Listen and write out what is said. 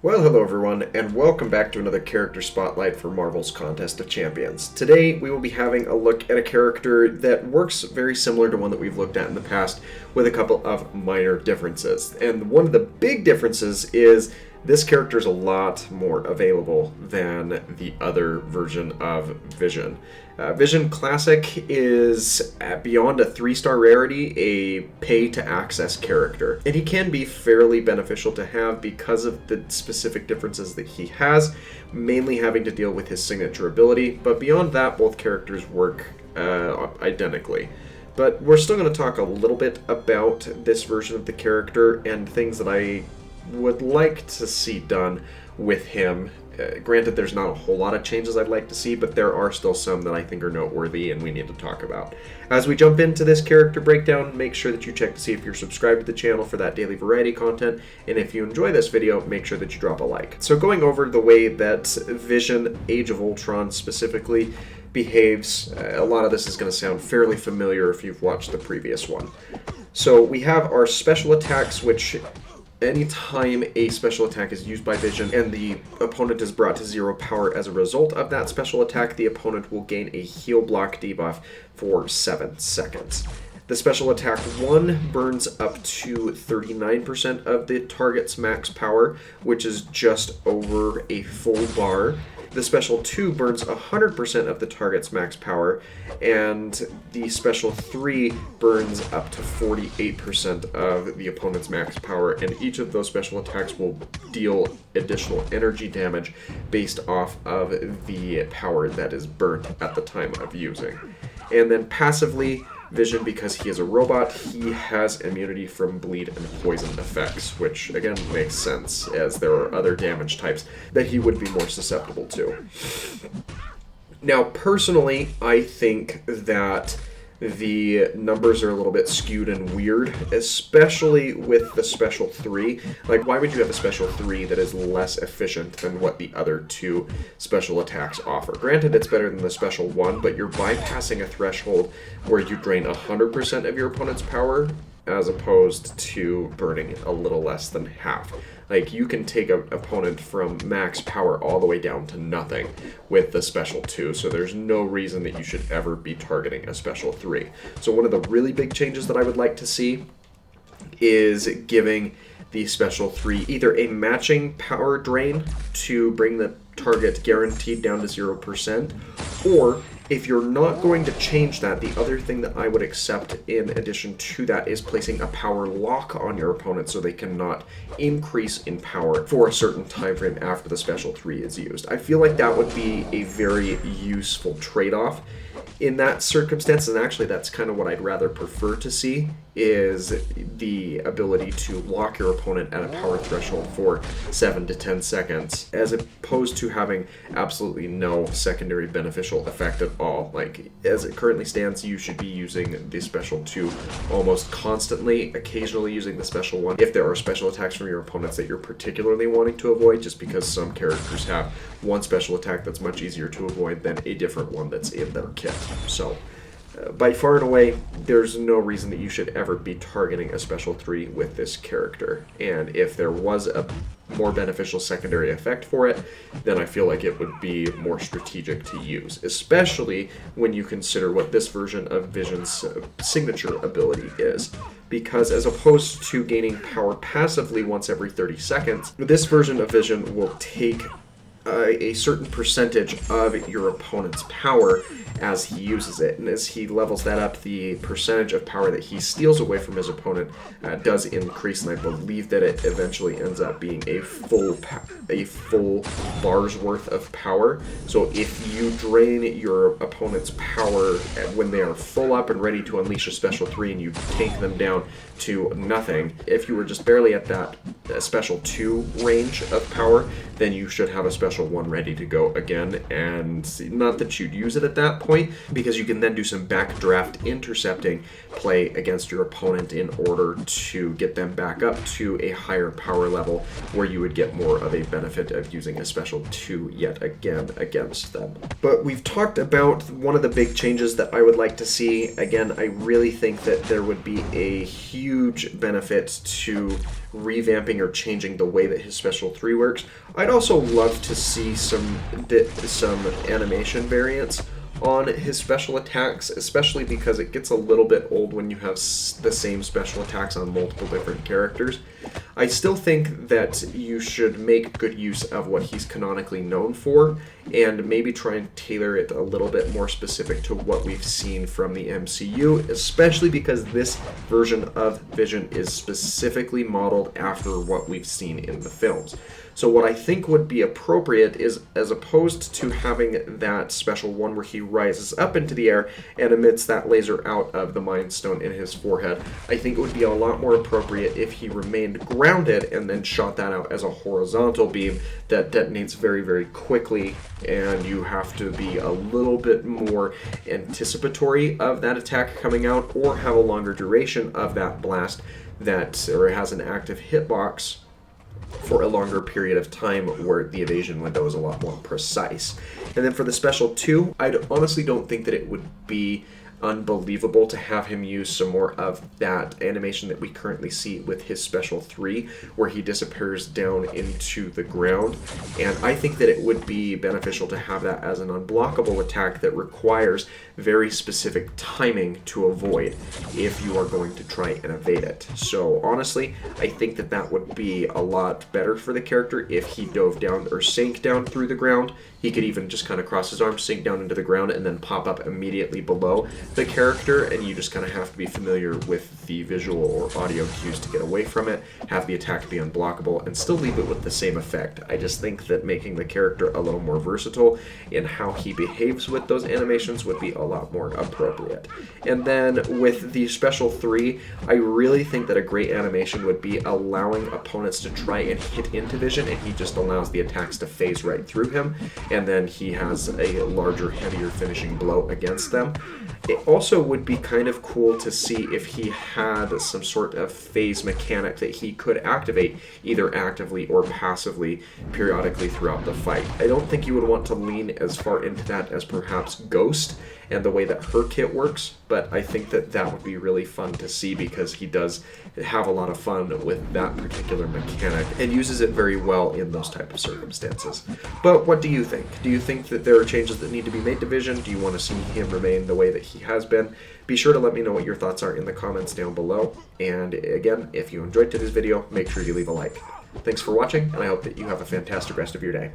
Well, hello everyone, and welcome back to another character spotlight for Marvel's Contest of Champions. Today, we will be having a look at a character that works very similar to one that we've looked at in the past, with a couple of minor differences. And one of the big differences is this character is a lot more available than the other version of Vision. Vision Classic is, beyond a 3-star rarity, a pay-to-access character. And he can be fairly beneficial to have because of the specific differences that he has, mainly having to deal with his signature ability. But beyond that, both characters work identically. But we're still going to talk a little bit about this version of the character and things that I would like to see done with him. Granted, there's not a whole lot of changes I'd like to see, but there are still some that I think are noteworthy and we need to talk about. As we jump into this character breakdown, make sure that you check to see if you're subscribed to the channel for that daily variety content, and if you enjoy this video, make sure that you drop a like. So going over the way that Vision Age of Ultron specifically behaves, a lot of this is going to sound fairly familiar if you've watched the previous one. So we have our special attacks, which anytime a special attack is used by Vision and the opponent is brought to 0 power as a result of that special attack, the opponent will gain a heal block debuff for 7 seconds. The special attack 1 burns up to 39% of the target's max power, which is just over a full bar. The special 2 burns 100% of the target's max power, and the special 3 burns up to 48% of the opponent's max power, and each of those special attacks will deal additional energy damage based off of the power that is burnt at the time of using. And then passively, Vision, because he is a robot, he has immunity from bleed and poison effects, which again makes sense, as there are other damage types that he would be more susceptible to. Now, personally, I think that the numbers are a little bit skewed and weird, especially with the special 3. Like, why would you have a special 3 that is less efficient than what the other 2 special attacks offer? Granted, it's better than the special 1, but you're bypassing a threshold where you drain 100% of your opponent's power, as opposed to burning a little less than half. Like, you can take an opponent from max power all the way down to nothing with the special 2, so there's no reason that you should ever be targeting a special 3. So one of the really big changes that I would like to see is giving the special 3 either a matching power drain to bring the target guaranteed down to 0%, or if you're not going to change that, the other thing that I would accept in addition to that is placing a power lock on your opponent so they cannot increase in power for a certain time frame after the special 3 is used. I feel like that would be a very useful trade-off in that circumstance, and actually that's kind of what I'd rather prefer to see, is the ability to lock your opponent at a power threshold for 7 to 10 seconds, as opposed to having absolutely no secondary beneficial effect at all. Like, as it currently stands, you should be using the special 2 almost constantly, occasionally using the special 1 if there are special attacks from your opponents that you're particularly wanting to avoid, just because some characters have one special attack that's much easier to avoid than a different one that's in their kit. So, by far and away, there's no reason that you should ever be targeting a special 3 with this character. And if there was a more beneficial secondary effect for it, then I feel like it would be more strategic to use, especially when you consider what this version of Vision's signature ability is. Because as opposed to gaining power passively once every 30 seconds, this version of Vision will take a certain percentage of your opponent's power as he uses it, and as he levels that up, the percentage of power that he steals away from his opponent does increase, and I believe that it eventually ends up being a full bar's worth of power. So if you drain your opponent's power when they are full up and ready to unleash a special 3 and you take them down to nothing, if you were just barely at that special 2 range of power, then you should have a special 1 ready to go again. And not that you'd use it at that point, because you can then do some backdraft intercepting play against your opponent in order to get them back up to a higher power level where you would get more of a benefit of using a special 2 yet again against them. But we've talked about one of the big changes that I would like to see. Again, I really think that there would be a huge benefit to revamping or changing the way that his special 3 works. I'd also love to see some animation variants on his special attacks, especially because it gets a little bit old when you have the same special attacks on multiple different characters. I still think that you should make good use of what he's canonically known for, and maybe try and tailor it a little bit more specific to what we've seen from the MCU, especially because this version of Vision is specifically modeled after what we've seen in the films. So what I think would be appropriate is, as opposed to having that special one where he rises up into the air and emits that laser out of the Mind Stone in his forehead, I think it would be a lot more appropriate if he remained grounded and then shot that out as a horizontal beam that detonates very, very quickly, and you have to be a little bit more anticipatory of that attack coming out, or have a longer duration of that blast or has an active hitbox for a longer period of time where the evasion window is a lot more precise. And then for the special 2, I honestly don't think that it would be unbelievable to have him use some more of that animation that we currently see with his special 3, where he disappears down into the ground. And I think that it would be beneficial to have that as an unblockable attack that requires very specific timing to avoid if you are going to try and evade it. So honestly, I think that that would be a lot better for the character if he dove down or sank down through the ground. He could even just kind of cross his arms, sink down into the ground, and then pop up immediately below the character, and you just kind of have to be familiar with the visual or audio cues to get away from it, have the attack be unblockable, and still leave it with the same effect. I just think that making the character a little more versatile in how he behaves with those animations would be a lot more appropriate. And then with the special 3, I really think that a great animation would be allowing opponents to try and hit into Vision, and he just allows the attacks to phase right through him, and then he has a larger, heavier finishing blow against them. It also would be kind of cool to see if he had some sort of phase mechanic that he could activate, either actively or passively, periodically throughout the fight. I don't think you would want to lean as far into that as perhaps Ghost and the way that her kit works, but I think that that would be really fun to see because he does have a lot of fun with that particular mechanic and uses it very well in those type of circumstances. But what do you think? Do you think that there are changes that need to be made to Vision? Do you want to see him remain the way that he has been? Be sure to let me know what your thoughts are in the comments down below. And again, if you enjoyed today's video, make sure you leave a like. Thanks for watching, and I hope that you have a fantastic rest of your day.